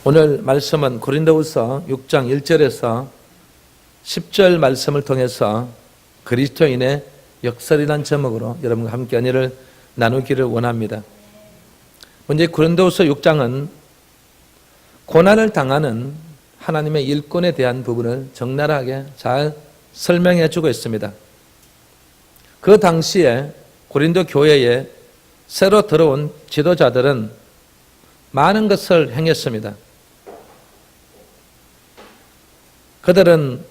오늘 말씀은 고린도후서 6장 1절에서 10절 말씀을 통해서 그리스도인의 역설이라는 제목으로 여러분과 함께 은혜를 나누기를 원합니다. 먼저 고린도후서 6장은 고난을 당하는 하나님의 일꾼에 대한 부분을 적나라하게 잘 설명해 주고 있습니다. 그 당시에 고린도 교회에 새로 들어온 지도자들은 많은 것을 행했습니다. 그들은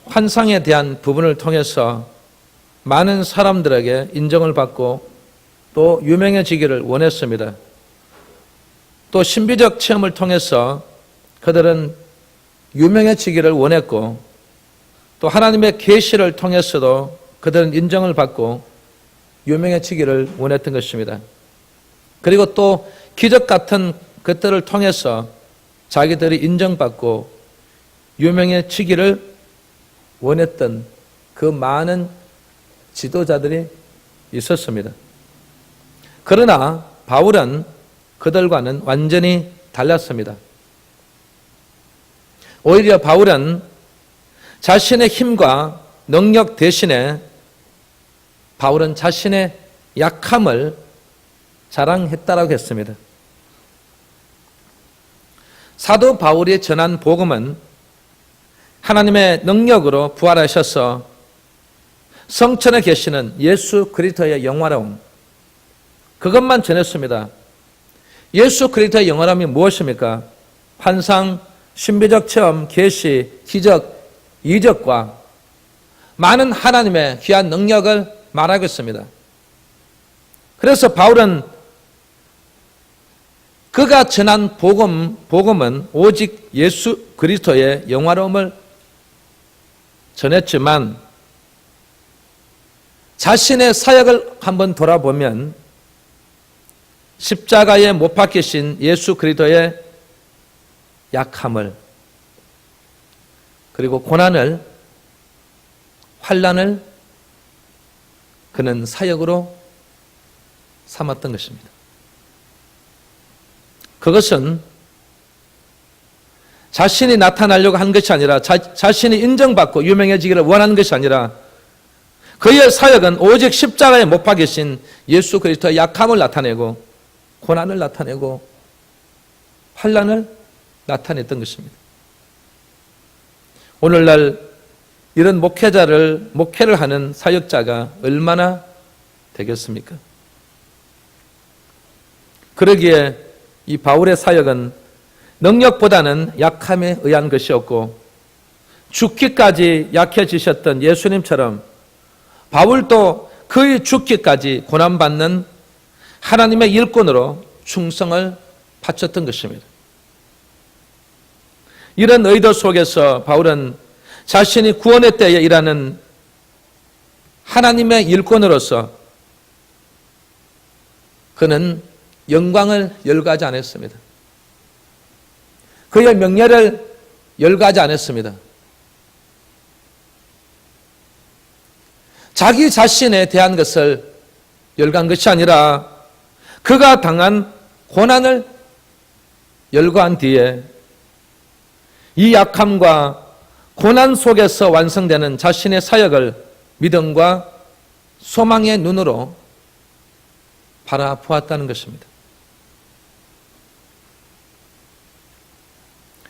환상에 대한 부분을 통해서 많은 사람들에게 인정을 받고 또 유명해지기를 원했습니다. 또 신비적 체험을 통해서 그들은 유명해지기를 원했고 또 하나님의 계시를 통해서도 그들은 인정을 받고 유명해지기를 원했던 것입니다. 그리고 또 기적 같은 것들을 통해서 자기들이 인정받고 유명해지기를 원했던 그 많은 지도자들이 있었습니다. 그러나 바울은 그들과는 완전히 달랐습니다. 오히려 바울은 자신의 힘과 능력 대신에 바울은 자신의 약함을 자랑했다라고 했습니다. 사도 바울이 전한 복음은 하나님의 능력으로 부활하셔서 성천에 계시는 예수 그리스도의 영화로움, 그것만 전했습니다. 예수 그리스도의 영화로움이 무엇입니까? 환상, 신비적 체험, 계시, 기적, 이적과 많은 하나님의 귀한 능력을 말하고 있습니다. 그래서 바울은 그가 전한 복음은 오직 예수 그리스도의 영화로움을 전했지만 자신의 사역을 한번 돌아보면 십자가에 못 박히신 예수 그리스도의 약함을 그리고 고난을, 환난을 그는 사역으로 삼았던 것입니다. 그것은 자신이 나타나려고 한 것이 아니라 자신이 인정받고 유명해지기를 원하는 것이 아니라 그의 사역은 오직 십자가에 못 박히신 예수 그리스도의 약함을 나타내고 고난을 나타내고 환난을 나타냈던 것입니다. 오늘날 이런 목회를 하는 사역자가 얼마나 되겠습니까? 그러기에 이 바울의 사역은 능력보다는 약함에 의한 것이었고 죽기까지 약해지셨던 예수님처럼 바울도 그의 죽기까지 고난받는 하나님의 일꾼으로 충성을 바쳤던 것입니다. 이런 의도 속에서 바울은 자신이 구원의 때에 일하는 하나님의 일꾼으로서 그는 영광을 열거하지 않았습니다. 그의 명예를 열거하지 않았습니다. 자기 자신에 대한 것을 열거한 것이 아니라 그가 당한 고난을 열거한 뒤에 이 약함과 고난 속에서 완성되는 자신의 사역을 믿음과 소망의 눈으로 바라보았다는 것입니다.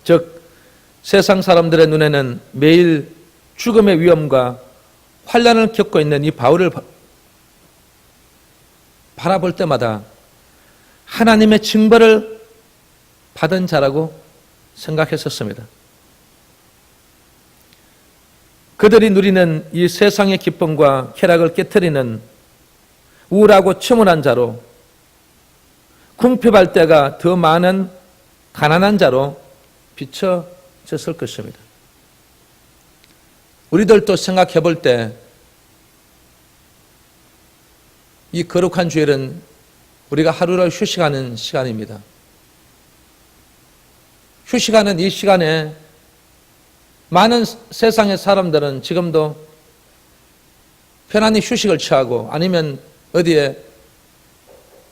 즉 세상 사람들의 눈에는 매일 죽음의 위험과 환난을 겪고 있는 이 바울을 바라볼 때마다 하나님의 징벌을 받은 자라고 생각했었습니다. 그들이 누리는 이 세상의 기쁨과 쾌락을 깨트리는 우울하고 침울한 자로, 궁핍할 때가 더 많은 가난한 자로 비춰졌을 것입니다. 우리들도 생각해 볼 때 이 거룩한 주일은 우리가 하루를 휴식하는 시간입니다. 휴식하는 이 시간에 많은 세상의 사람들은 지금도 편안히 휴식을 취하고 아니면 어디에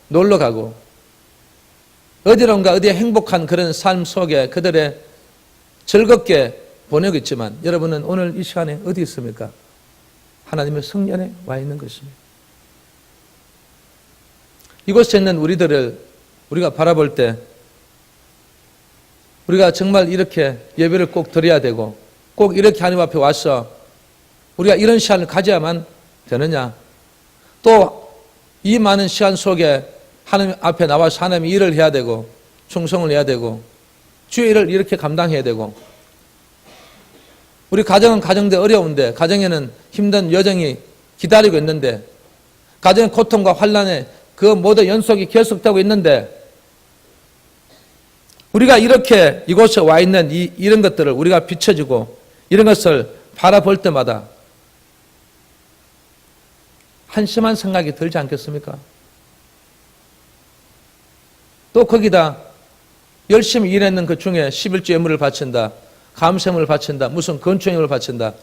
놀러 가고 어디론가 어디에 행복한 그런 삶 속에 그들의 즐겁게 보내고 있지만 여러분은 오늘 이 시간에 어디 있습니까? 하나님의 성전에 와 있는 것입니다. 이곳에 있는 우리들을 우리가 바라볼 때 우리가 정말 이렇게 예배를 꼭 드려야 되고 꼭 이렇게 하나님 앞에 와서 우리가 이런 시간을 가져야만 되느냐? 또 이 많은 시간 속에 하나님 앞에 나와서 하나님의 일을 해야 되고 충성을 해야 되고 주의 일을 이렇게 감당해야 되고 우리 가정은 가정대 어려운데 가정에는 힘든 여정이 기다리고 있는데 가정의 고통과 환난에 그 모든 연속이 계속되고 있는데 우리가 이렇게 이곳에 와 있는 이런 것들을 우리가 비춰주고 이런 것을 바라볼 때마다 한심한 생각이 들지 않겠습니까? 또 거기다 열심히 일했는 그 중에 11조 예물을 바친다, 감세물을 바친다, 무슨 건축예물을 바친다,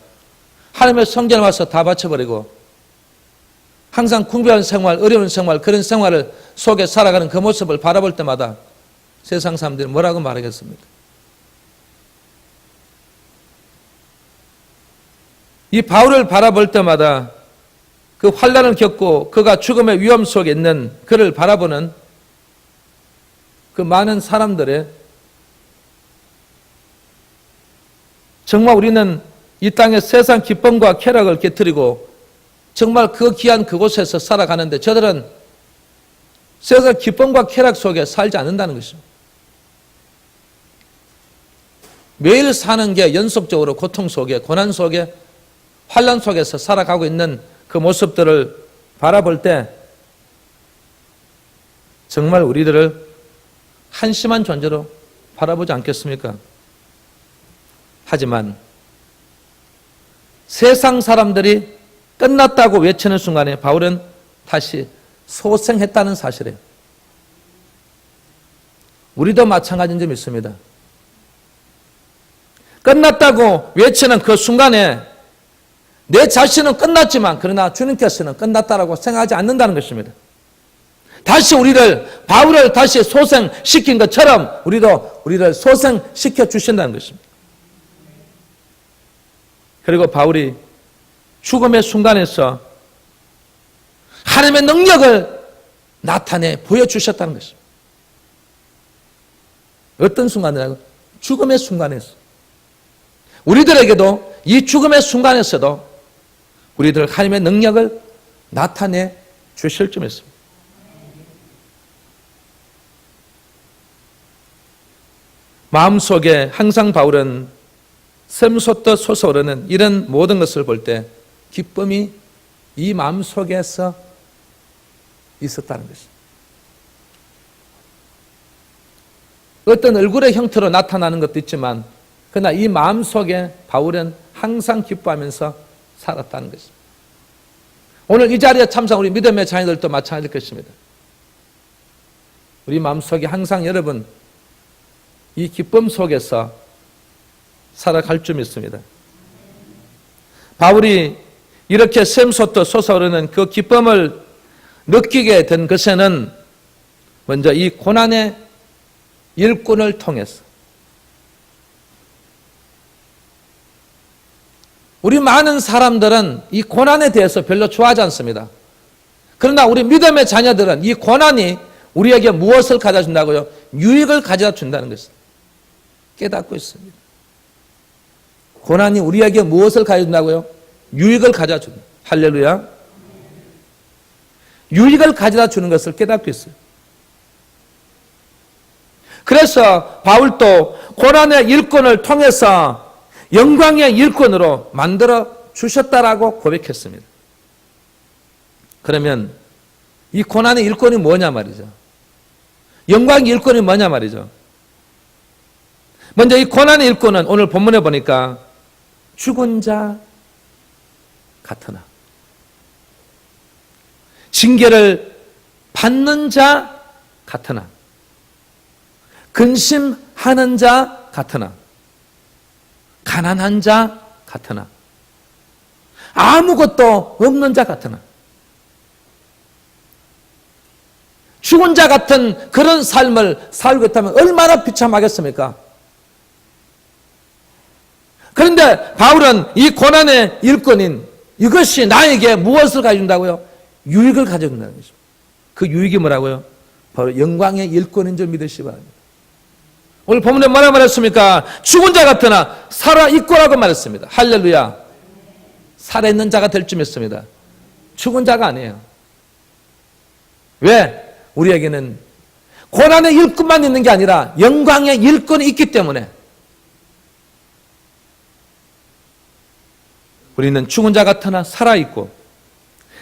하나님의 성전에 와서 다 바쳐버리고 항상 궁핍한 생활, 어려운 생활, 그런 생활을 속에 살아가는 그 모습을 바라볼 때마다 세상 사람들이 뭐라고 말하겠습니까? 이 바울을 바라볼 때마다 그 환난을 겪고 그가 죽음의 위험 속에 있는 그를 바라보는 그 많은 사람들의 정말 우리는 이 땅에 세상 기쁨과 쾌락을 깨뜨리고 정말 그 귀한 그곳에서 살아가는데 저들은 세상 기쁨과 쾌락 속에 살지 않는다는 것입니다. 매일 사는 게 연속적으로 고통 속에 고난 속에 환난 속에서 살아가고 있는 그 모습들을 바라볼 때 정말 우리들을 한심한 존재로 바라보지 않겠습니까? 하지만 세상 사람들이 끝났다고 외치는 순간에 바울은 다시 소생했다는 사실이에요. 우리도 마찬가지인 점이 있습니다. 끝났다고 외치는 그 순간에 내 자신은 끝났지만 그러나 주님께서는 끝났다라고 생각하지 않는다는 것입니다. 다시 우리를 바울을 다시 소생시킨 것처럼 우리도 우리를 소생시켜 주신다는 것입니다. 그리고 바울이 죽음의 순간에서 하나님의 능력을 나타내 보여주셨다는 것입니다. 어떤 순간이라고? 죽음의 순간에서. 우리들에게도 이 죽음의 순간에서도 우리들 하나님의 능력을 나타내 주실 줄 믿습니다. 마음속에 항상 바울은 샘솟듯 솟아오르는 이런 모든 것을 볼 때 기쁨이 이 마음속에서 있었다는 것입니다. 어떤 얼굴의 형태로 나타나는 것도 있지만 그러나 이 마음속에 바울은 항상 기뻐하면서 살았다는 것입니다. 오늘 이 자리에 참석한 우리 믿음의 자녀들도 마찬가지일 것입니다. 우리 마음속에 항상 여러분 이 기쁨 속에서 살아갈 줄 믿습니다. 바울이 이렇게 샘솟듯 솟아오르는 그 기쁨을 느끼게 된 것에는 먼저 이 고난의 일꾼을 통해서 우리 많은 사람들은 이 고난에 대해서 별로 좋아하지 않습니다. 그러나 우리 믿음의 자녀들은 이 고난이 우리에게 무엇을 가져다 준다고요? 유익을 가져다 준다는 것을 깨닫고 있습니다. 고난이 우리에게 무엇을 가져다 준다고요? 유익을 가져다 준다. 할렐루야. 유익을 가져다 주는 것을 깨닫고 있어요. 그래서 바울도 고난의 일꾼을 통해서 영광의 일꾼으로 만들어 주셨다라고 고백했습니다. 그러면 이 고난의 일꾼이 뭐냐 말이죠. 영광의 일꾼이 뭐냐 말이죠. 먼저 이 고난의 일꾼은 오늘 본문에 보니까 죽은 자 같으나 징계를 받는 자 같으나 근심하는 자 같으나 가난한 자 같으나 아무것도 없는 자 같으나 죽은 자 같은 그런 삶을 살고 있다면 얼마나 비참하겠습니까? 그런데 바울은 이 고난의 일꾼인 이것이 나에게 무엇을 가져준다고요? 유익을 가져준다는 것입니다. 그 유익이 뭐라고요? 바로 영광의 일꾼인 줄 믿으시기 바랍니다. 오늘 본문에 뭐라고 말했습니까? 죽은 자 같으나 살아있고라고 말했습니다. 할렐루야. 살아있는 자가 될 줄 믿습니다. 죽은 자가 아니에요. 왜? 우리에게는 고난의 일꾼만 있는 게 아니라 영광의 일꾼이 있기 때문에 우리는 죽은 자 같으나 살아있고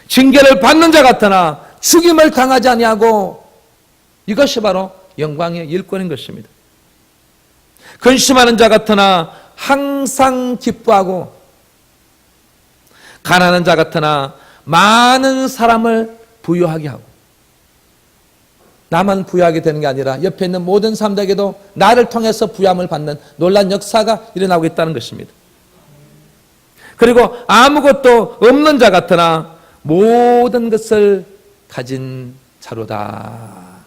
징계를 받는 자 같으나 죽임을 당하지 아니하고 이것이 바로 영광의 일꾼인 것입니다. 근심하는 자 같으나 항상 기뻐하고 가난한 자 같으나 많은 사람을 부유하게 하고 나만 부유하게 되는 게 아니라 옆에 있는 모든 사람들에게도 나를 통해서 부유함을 받는 놀라운 역사가 일어나고 있다는 것입니다. 그리고 아무것도 없는 자 같으나 모든 것을 가진 자로다.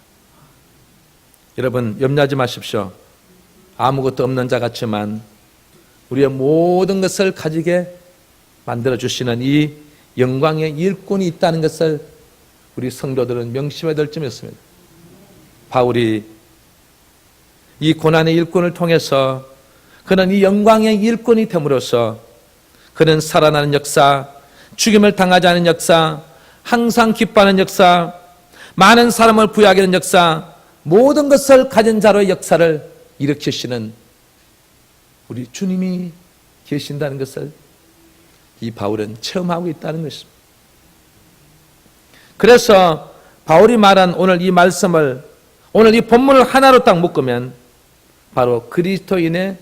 여러분 염려하지 마십시오. 아무것도 없는 자 같지만 우리의 모든 것을 가지게 만들어주시는 이 영광의 일꾼이 있다는 것을 우리 성도들은 명심해야 될 점이었습니다. 바울이 이 고난의 일꾼을 통해서 그는 이 영광의 일꾼이 됨으로써 그는 살아나는 역사, 죽임을 당하지 않은 역사, 항상 기뻐하는 역사, 많은 사람을 부유하게 하는 역사, 모든 것을 가진 자로의 역사를 일으키시는 우리 주님이 계신다는 것을 이 바울은 체험하고 있다는 것입니다. 그래서 바울이 말한 오늘 이 말씀을, 오늘 이 본문을 하나로 딱 묶으면 바로 그리스도인의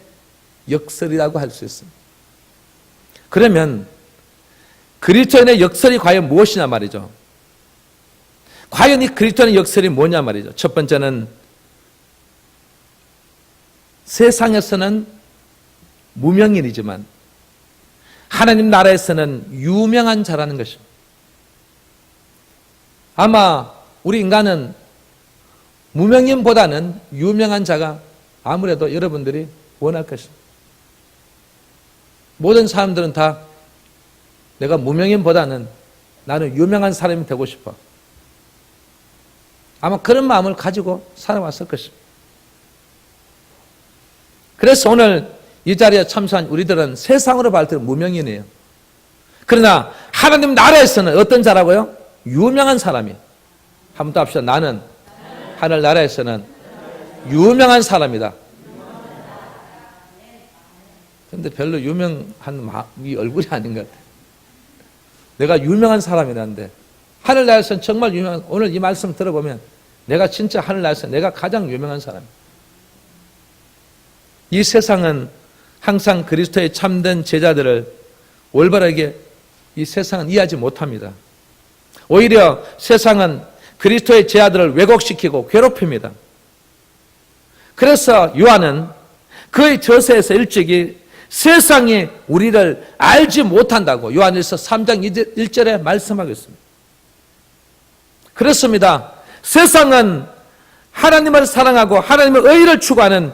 역설이라고 할 수 있습니다. 그러면 그리스도인의 역설이 과연 무엇이냐 말이죠. 과연 이 그리스도인의 역설이 뭐냐 말이죠. 첫 번째는 세상에서는 무명인이지만 하나님 나라에서는 유명한 자라는 것입니다. 아마 우리 인간은 무명인보다는 유명한 자가 아무래도 여러분들이 원할 것입니다. 모든 사람들은 다 내가 무명인보다는 나는 유명한 사람이 되고 싶어. 아마 그런 마음을 가지고 살아왔을 것입니다. 그래서 오늘 이 자리에 참석한 우리들은 세상으로 봤을 때 무명인이에요. 그러나 하나님 나라에서는 어떤 자라고요? 유명한 사람이에요. 한번 더 합시다. 나는 하늘 나라에서는 유명한 사람이다. 그런데 별로 유명한 이 얼굴이 아닌 것 같아요. 내가 유명한 사람이라는데 하늘나라에서는 정말 유명한, 오늘 이 말씀 들어보면 내가 진짜 하늘나라에서 내가 가장 유명한 사람이에요. 이 세상은 항상 그리스도의 참된 제자들을 올바르게 이 세상은 이해하지 못합니다. 오히려 세상은 그리스도의 제자들을 왜곡시키고 괴롭힙니다. 그래서 요한은 그의 저서에서 일찍이 세상이 우리를 알지 못한다고 요한일서 3장 1절에 말씀하고 있습니다. 그렇습니다. 세상은 하나님을 사랑하고 하나님의 의를 추구하는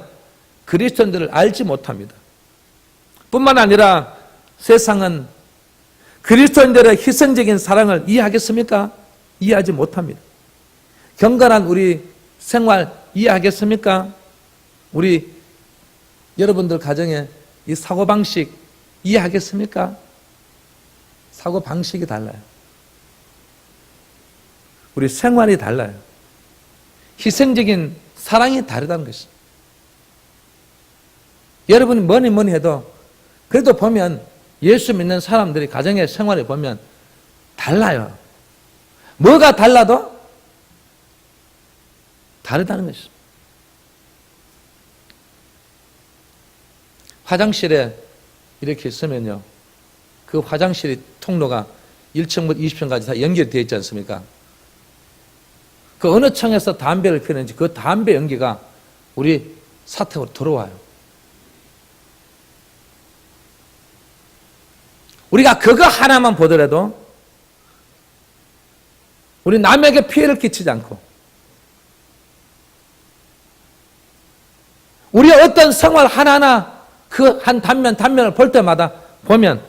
그리스도인들을 알지 못합니다. 뿐만 아니라 세상은 그리스도인들의 희생적인 사랑을 이해하겠습니까? 이해하지 못합니다. 경건한 우리 생활 이해하겠습니까? 우리 여러분들 가정에 이 사고방식 이해하겠습니까? 사고방식이 달라요. 우리 생활이 달라요. 희생적인 사랑이 다르다는 것입니다. 여러분이 뭐니 해도 그래도 보면 예수 믿는 사람들이 가정의 생활을 보면 달라요. 뭐가 달라도 다르다는 것입니다. 화장실에 이렇게 있으면요, 그 화장실의 통로가 1층부터 20층까지 다 연결되어 있지 않습니까? 그 어느 층에서 담배를 피우는지 그 담배 연기가 우리 사택으로 들어와요. 우리가 그거 하나만 보더라도 우리 남에게 피해를 끼치지 않고 우리의 어떤 생활 하나하나 그 한 단면을 볼 때마다 보면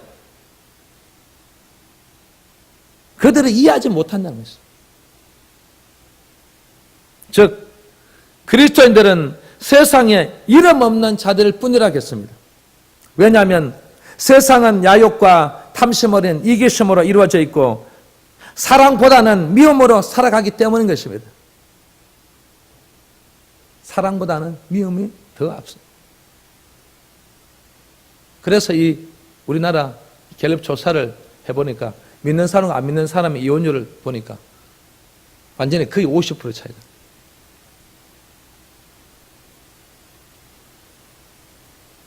그들을 이해하지 못한다는 것이죠. 즉 그리스도인들은 세상에 이름 없는 자들 뿐이라겠습니다. 왜냐하면 세상은 야욕과 탐심 어린 이기심으로 이루어져 있고 사랑보다는 미움으로 살아가기 때문인 것입니다. 사랑보다는 미움이 더 앞섭니다. 그래서 이 우리나라 갤럽 조사를 해보니까 믿는 사람과 안 믿는 사람의 이혼율을 보니까 완전히 거의 50% 차이다.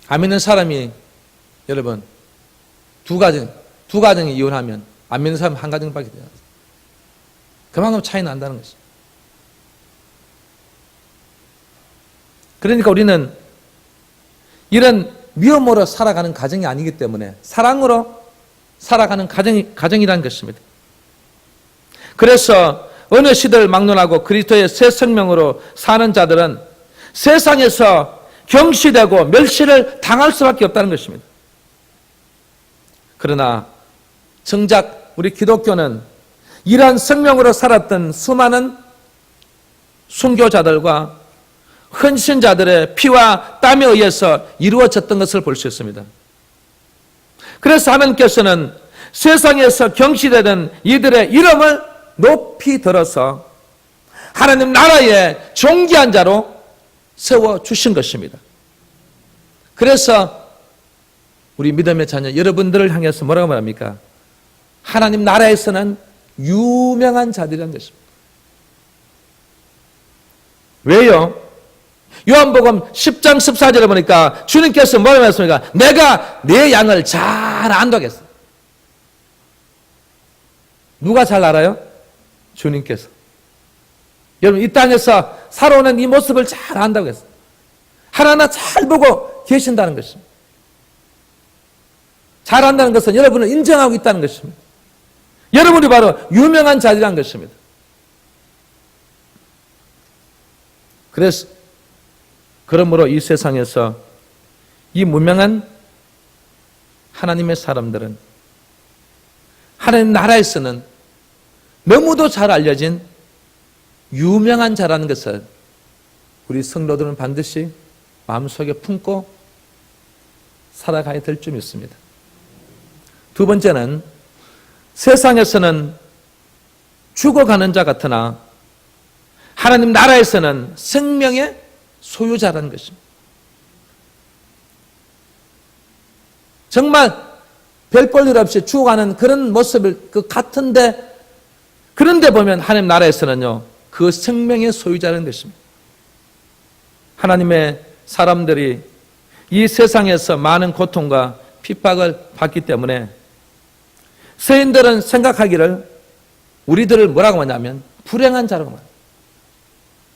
안 믿는 사람이 여러분 두 가정이 이혼하면 안 믿는 사람은 한 가정밖에 돼요. 그만큼 차이 난다는 것이죠. 그러니까 우리는 이런 미움으로 살아가는 가정이 아니기 때문에 사랑으로 살아가는 가정이라는 것입니다. 그래서 어느 시대를 막론하고 그리스도의 새 생명으로 사는 자들은 세상에서 경시되고 멸시를 당할 수밖에 없다는 것입니다. 그러나 정작 우리 기독교는 이러한 생명으로 살았던 수많은 순교자들과 헌신자들의 피와 땀에 의해서 이루어졌던 것을 볼 수 있습니다. 그래서 하나님께서는 세상에서 경시되던 이들의 이름을 높이 들어서 하나님 나라의 존귀한 자로 세워주신 것입니다. 그래서 우리 믿음의 자녀 여러분들을 향해서 뭐라고 말합니까? 하나님 나라에서는 유명한 자들이라는 것입니다. 왜요? 요한복음 10장 14절에 보니까 주님께서 뭐라고 말씀하십니까? 내가 내 양을 잘 안다고 했어요. 누가 잘 알아요? 주님께서. 여러분 이 땅에서 살아오는 이 모습을 잘 안다고 했어요. 하나하나 잘 보고 계신다는 것입니다. 잘 안다는 것은 여러분을 인정하고 있다는 것입니다. 여러분이 바로 유명한 자리라는 것입니다. 그러므로 이 세상에서 이 무명한 하나님의 사람들은 하나님 나라에서는 너무도 잘 알려진 유명한 자라는 것을 우리 성도들은 반드시 마음속에 품고 살아가야 될 줄 믿습니다. 두 번째는 세상에서는 죽어가는 자 같으나 하나님 나라에서는 생명의 소유자라는 것입니다. 정말 별 볼 일 없이 죽어가는 그런 모습을 같은데 그런데 보면 하나님 나라에서는요 그 생명의 소유자라는 것입니다. 하나님의 사람들이 이 세상에서 많은 고통과 핍박을 받기 때문에 세인들은 생각하기를 우리들을 뭐라고 하냐면 불행한 자라고 말합니다.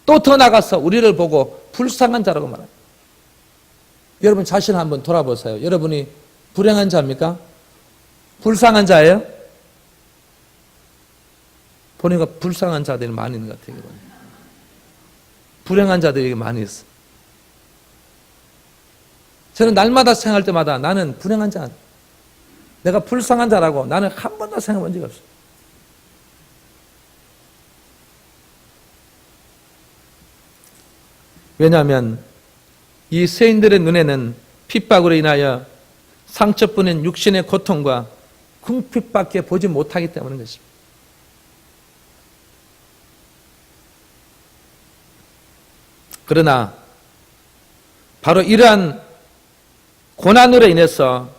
또 더 나가서 우리를 보고 불쌍한 자라고 말합니다. 여러분 자신을 한번 돌아보세요. 여러분이 불행한 자입니까? 불쌍한 자예요? 보니까 불쌍한 자들이 많이 있는 것 같아요. 불행한 자들이 많이 있어요. 저는 날마다 생각할 때마다 나는 불행한 자, 내가 불쌍한 자라고 나는 한 번도 생각해 본 적이 없어요. 왜냐하면 이 세인들의 눈에는 핍박으로 인하여 상처뿐인 육신의 고통과 궁핍밖에 보지 못하기 때문인 것입니다. 그러나 바로 이러한 고난으로 인해서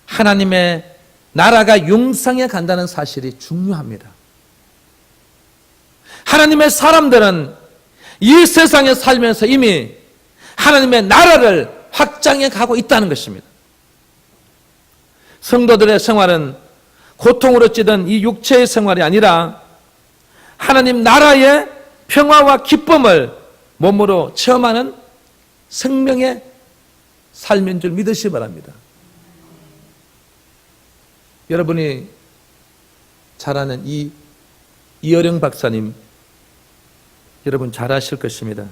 하나님의 나라가 융성해 간다는 사실이 중요합니다. 하나님의 사람들은 이 세상에 살면서 이미 하나님의 나라를 확장해 가고 있다는 것입니다. 성도들의 생활은 고통으로 찌든 이 육체의 생활이 아니라 하나님 나라의 평화와 기쁨을 몸으로 체험하는 생명의 삶인 줄 믿으시기 바랍니다. 여러분이 잘 아는 이어령 박사님, 여러분 잘 아실 것입니다.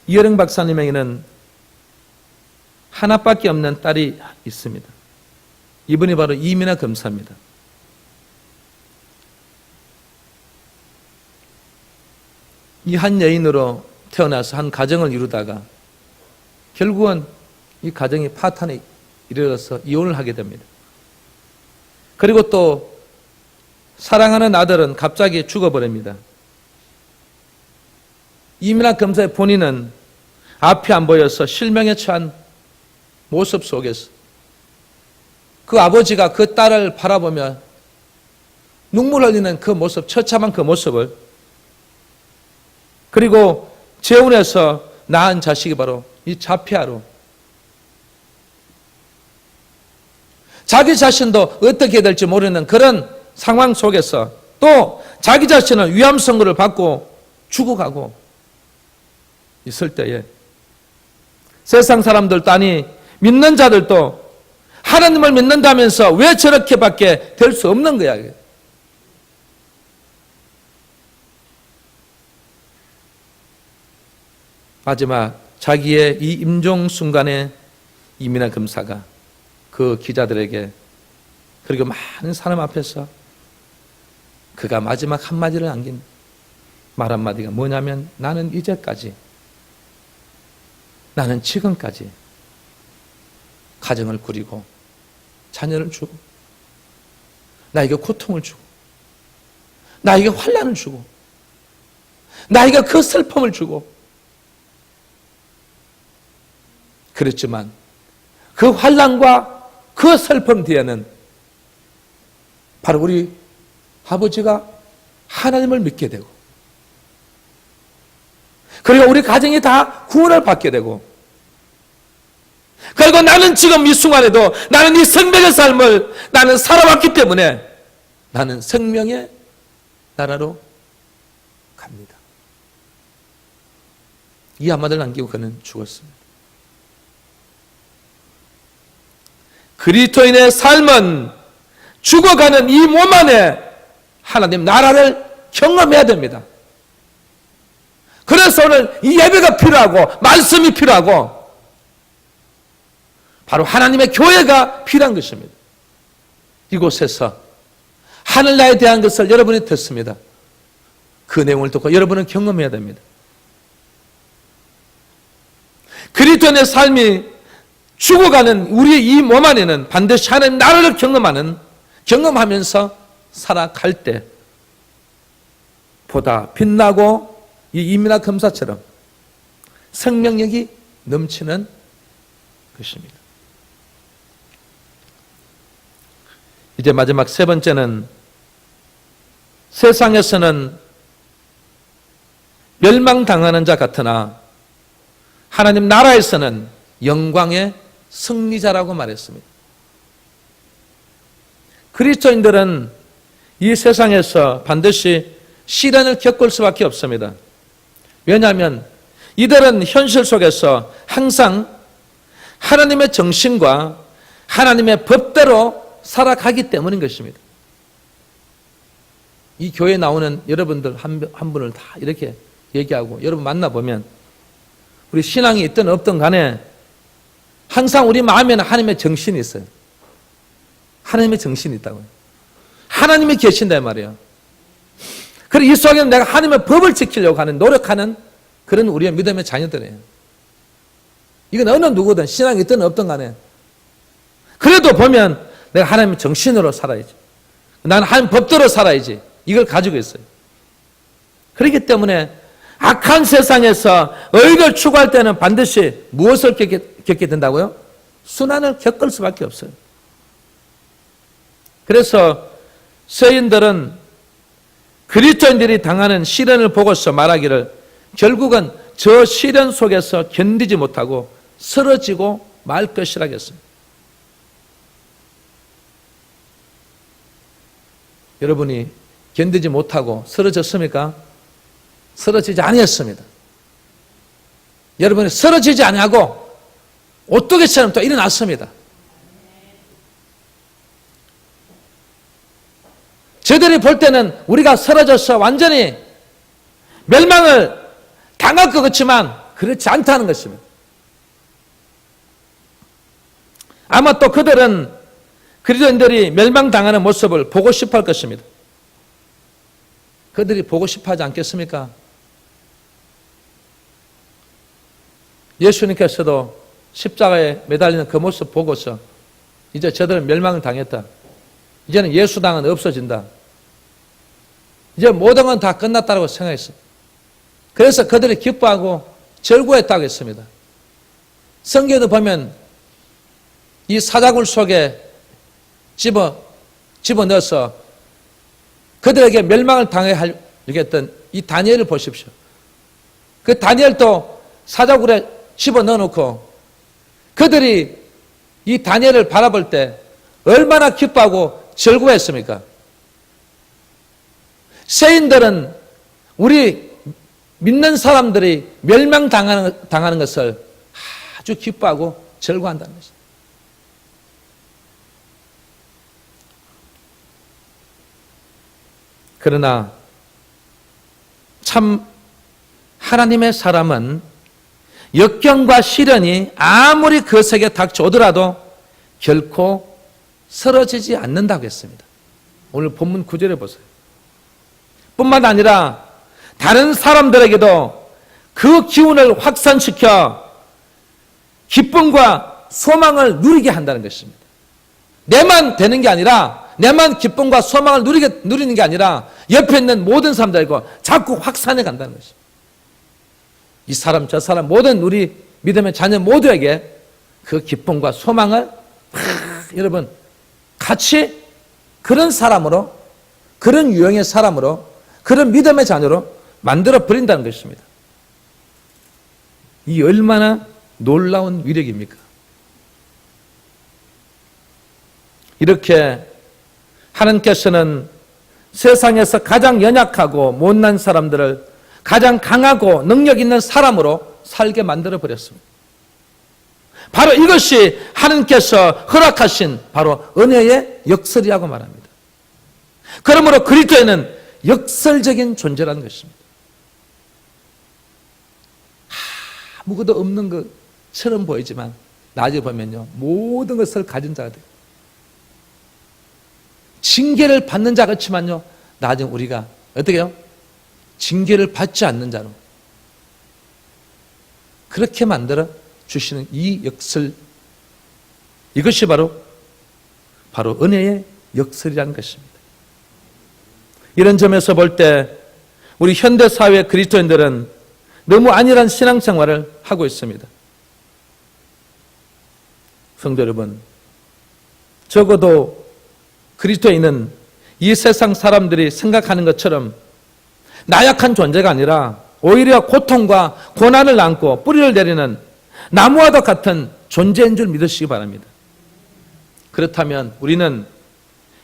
이여령 박사님에게는 하나밖에 없는 딸이 있습니다. 이분이 바로 이민아 검사입니다. 이 한 여인으로 태어나서 한 가정을 이루다가 결국은 이 가정이 파탄에 이르러서 이혼을 하게 됩니다. 그리고 또 사랑하는 아들은 갑자기 죽어버립니다. 이민아 검사의 본인은 앞이 안 보여서 실명에 처한 모습 속에서 그 아버지가 그 딸을 바라보며 눈물 흘리는 그 모습, 처참한 그 모습을, 그리고 재혼해서 낳은 자식이 바로 이 자피아로 자기 자신도 어떻게 될지 모르는 그런 상황 속에서 또 자기 자신은 위암 선고를 받고 죽어가고 있을 때에 세상 사람들도 아니 믿는 자들도 하나님을 믿는다면서 왜 저렇게밖에 될 수 없는 거야. 마지막 자기의 이 임종 순간에 이민아 검사가 그 기자들에게 그리고 많은 사람 앞에서 그가 마지막 한마디를 남긴 말 한마디가 뭐냐면 나는 이제까지 나는 지금까지 가정을 꾸리고 자녀를 주고 나에게 고통을 주고 나에게 환난을 주고 나에게 그 슬픔을 주고 그렇지만 그 환난과 그 슬픔 뒤에는 바로 우리 아버지가 하나님을 믿게 되고 그리고 우리 가정이 다 구원을 받게 되고 그리고 나는 지금 이 순간에도 나는 이 생명의 삶을 나는 살아왔기 때문에 나는 생명의 나라로 갑니다. 이 한마디를 남기고 그는 죽었습니다. 그리스도인의 삶은 죽어가는 이 몸 안에 하나님 나라를 경험해야 됩니다. 그래서 오늘 이 예배가 필요하고 말씀이 필요하고 바로 하나님의 교회가 필요한 것입니다. 이곳에서 하늘나라에 대한 것을 여러분이 듣습니다. 그 내용을 듣고 여러분은 경험해야 됩니다. 그리스도인의 삶이 죽어가는 우리의 이 몸 안에는 반드시 하나님 나라를 경험하면서 살아갈 때 보다 빛나고 이 이민아 검사처럼 생명력이 넘치는 것입니다. 이제 마지막 세 번째는 세상에서는 멸망당하는 자 같으나 하나님 나라에서는 영광의 승리자라고 말했습니다. 그리스도인들은 이 세상에서 반드시 시련을 겪을 수밖에 없습니다. 왜냐하면 이들은 현실 속에서 항상 하나님의 정신과 하나님의 법대로 살아가기 때문인 것입니다. 이 교회에 나오는 여러분들 한 분을 다 이렇게 얘기하고 여러분 만나보면 우리 신앙이 있든 없든 간에 항상 우리 마음에는 하나님의 정신이 있어요. 하나님의 정신이 있다고요. 하나님이 계신다 말이에요. 그리고 이 속에는 내가 하나님의 법을 지키려고 하는 노력하는 그런 우리의 믿음의 자녀들이에요. 이건 어느 누구든 신앙이 있든 없든 간에 그래도 보면 내가 하나님의 정신으로 살아야지. 나는 하나님 법대로 살아야지. 이걸 가지고 있어요. 그렇기 때문에 악한 세상에서 의를 추구할 때는 반드시 무엇을 겪게 된다고요? 순환을 겪을 수밖에 없어요. 그래서 서인들은 그리스도인들이 당하는 시련을 보고서 말하기를 결국은 저 시련 속에서 견디지 못하고 쓰러지고 말 것이라 했습니다. 여러분이 견디지 못하고 쓰러졌습니까? 쓰러지지 아니었습니다. 여러분이 쓰러지지 아니하고 오뚜기처럼 또 일어났습니다. 저들이 볼 때는 우리가 쓰러져서 완전히 멸망을 당할 것 같지만 그렇지 않다는 것입니다. 아마 또 그들은 그리스도인들이 멸망당하는 모습을 보고 싶어 할 것입니다. 그들이 보고 싶어 하지 않겠습니까? 예수님께서도 십자가에 매달리는 그 모습 보고서 이제 저들은 멸망을 당했다. 이제는 예수당은 없어진다. 이제 모든 건 다 끝났다고 생각했어요. 그래서 그들이 기뻐하고 절구했다고 했습니다. 성경에도 보면 이 사자굴 속에 집어넣어서 그들에게 멸망을 당하게 했던 이 다니엘을 보십시오. 그 다니엘도 사자굴에 집어넣어 놓고 그들이 이 다니엘을 바라볼 때 얼마나 기뻐하고 절구했습니까? 세인들은 우리 믿는 사람들이 멸망당하는 것을 아주 기뻐하고 절구한다는 것입니다. 그러나 참 하나님의 사람은 역경과 시련이 아무리 거세게 닥쳐오더라도 결코 쓰러지지 않는다고 했습니다. 오늘 본문 9절에 보세요. 뿐만 아니라 다른 사람들에게도 그 기운을 확산시켜 기쁨과 소망을 누리게 한다는 것입니다. 내만 되는 게 아니라, 내만 기쁨과 소망을 누리는 게 아니라 옆에 있는 모든 사람들과 자꾸 확산해 간다는 것입니다. 이 사람 저 사람 모든 우리 믿음의 자녀 모두에게 그 기쁨과 소망을 여러분 같이 그런 사람으로, 그런 유형의 사람으로, 그런 믿음의 자녀로 만들어 버린다는 것입니다. 이 얼마나 놀라운 위력입니까? 이렇게 하나님께서는 세상에서 가장 연약하고 못난 사람들을 가장 강하고 능력 있는 사람으로 살게 만들어 버렸습니다. 바로 이것이 하나님께서 허락하신 바로 은혜의 역설이라고 말합니다. 그러므로 그리스도에는 역설적인 존재라는 것입니다. 아무것도 없는 것처럼 보이지만 나중에 보면요, 모든 것을 가진 자가 돼요. 징계를 받는 자 같지만요, 나중에 우리가 어떻게 해요? 징계를 받지 않는 자로 그렇게 만들어 주시는 이 역설, 이것이 바로 은혜의 역설이라는 것입니다. 이런 점에서 볼 때 우리 현대사회 그리스도인들은 너무 안일한 신앙생활을 하고 있습니다. 성도 여러분, 적어도 그리스도인은 이 세상 사람들이 생각하는 것처럼 나약한 존재가 아니라 오히려 고통과 고난을 안고 뿌리를 내리는 나무와도 같은 존재인 줄 믿으시기 바랍니다. 그렇다면 우리는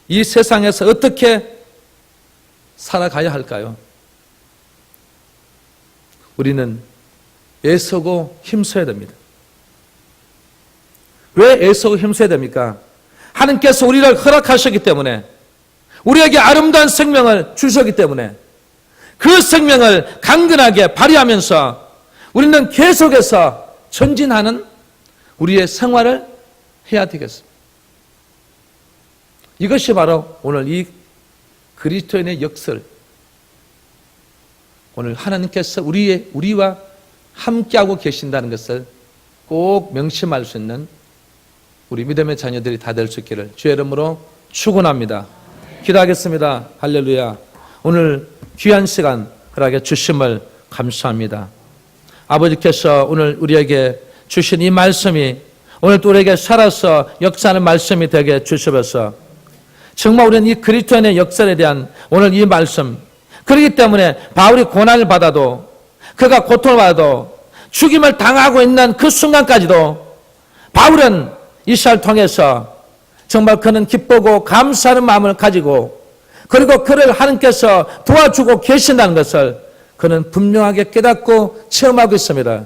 이 세상에서 어떻게 살아가야 할까요? 우리는 애쓰고 힘써야 됩니다. 왜 애쓰고 힘써야 됩니까? 하나님께서 우리를 허락하셨기 때문에, 우리에게 아름다운 생명을 주셨기 때문에 그 생명을 강건하게 발휘하면서 우리는 계속해서 전진하는 우리의 생활을 해야 되겠습니다. 이것이 바로 오늘 이 그리스도인의 역설, 오늘 하나님께서 우리와 함께하고 계신다는 것을 꼭 명심할 수 있는 우리 믿음의 자녀들이 다 될 수 있기를 주의 이름으로 축원합니다. 기도하겠습니다. 할렐루야. 오늘 귀한 시간 허락해 주심을 감사합니다. 아버지께서 오늘 우리에게 주신 이 말씀이 오늘 또 우리에게 살아서 역사하는 말씀이 되게 주셔서 정말 우리는 이 그리스도인의 역설에 대한 오늘 이 말씀, 그렇기 때문에 바울이 고난을 받아도, 그가 고통을 받아도, 죽임을 당하고 있는 그 순간까지도 바울은 이 시간을 통해서 정말 그는 기쁘고 감사하는 마음을 가지고, 그리고 그를 하나님께서 도와주고 계신다는 것을 그는 분명하게 깨닫고 체험하고 있습니다.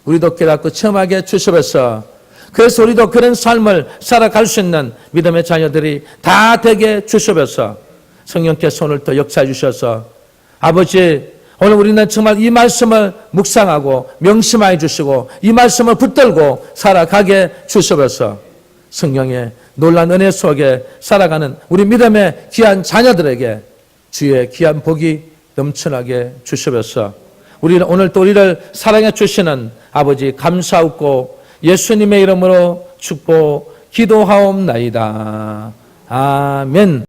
우리도 깨닫고 체험하게 주셔서, 그래서 우리도 그런 삶을 살아갈 수 있는 믿음의 자녀들이 다 되게 주셔서 성령께서 오늘 또 역사해 주셔서 아버지, 오늘 우리는 정말 이 말씀을 묵상하고 명심하여 주시고 이 말씀을 붙들고 살아가게 주시옵소서. 성령의 놀라운 은혜 속에 살아가는 우리 믿음의 귀한 자녀들에게 주의 귀한 복이 넘쳐나게 주시옵소서. 우리는 오늘 또 우리를 사랑해 주시는 아버지 감사하고 예수님의 이름으로 축복 기도하옵나이다. 아멘.